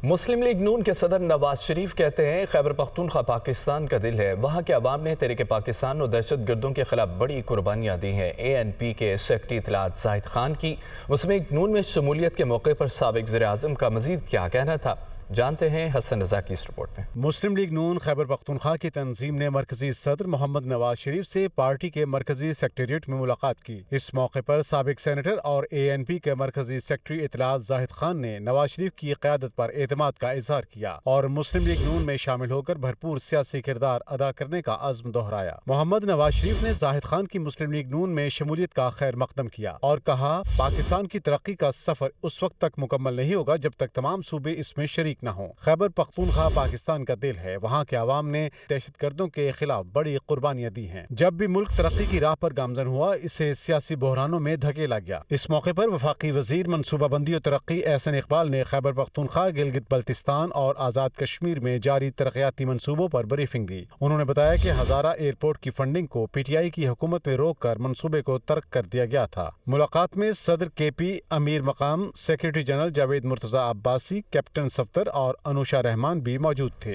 مسلم league نون کے صدر نواز شریف کہتے ہیں خیبر پختونخوا پاکستان کا دل ہے۔ وہاں کے عوام نے تحریک پاکستان اور دہشت گردوں کے خلاف بڑی قربانیاں دی ہیں۔ ANP کے سیکرٹری اطلاعات زاہد خان کی مسلم لیگ نون میں شمولیت کے موقع پر سابق وزیر اعظم کا مزید کیا کہنا تھا، جانتے ہیں حسن رضا کی اس رپورٹ میں۔ مسلم لیگ نون خیبر پختونخوا کی تنظیم نے مرکزی صدر محمد نواز شریف سے پارٹی کے مرکزی سیکریٹریٹ میں ملاقات کی۔ اس موقع پر سابق سینیٹر اور ANP کے مرکزی سیکرٹری اطلاعات زاہد خان نے نواز شریف کی قیادت پر اعتماد کا اظہار کیا اور مسلم لیگ نون میں شامل ہو کر بھرپور سیاسی کردار ادا کرنے کا عزم دہرایا۔ محمد نواز شریف نے زاہد خان کی مسلم لیگ نون میں شمولیت کا خیر مقدم کیا اور کہا، پاکستان کی ترقی کا سفر اس وقت تک مکمل نہیں ہوگا جب تک تمام صوبے اس میں شریک نہ ہوں۔ خیبر پختونخوا پاکستان کا دل ہے۔ وہاں کے عوام نے دہشت گردوں کے خلاف بڑی قربانیاں دی ہیں۔ جب بھی ملک ترقی کی راہ پر گامزن ہوا، اسے سیاسی بحرانوں میں دھکیلا گیا۔ اس موقع پر وفاقی وزیر منصوبہ بندی و ترقی احسن اقبال نے خیبر پختونخوا، گلگت بلتستان اور آزاد کشمیر میں جاری ترقیاتی منصوبوں پر بریفنگ دی۔ انہوں نے بتایا کہ ہزارہ ایئرپورٹ کی فنڈنگ کو PTI کی حکومت میں روک کر منصوبے کو ترک کر دیا گیا تھا۔ ملاقات میں صدر KP، امیر مقام secretary general Javed Murtaza Abbasi, captain Safdar اور انوشا رحمان بھی موجود تھے۔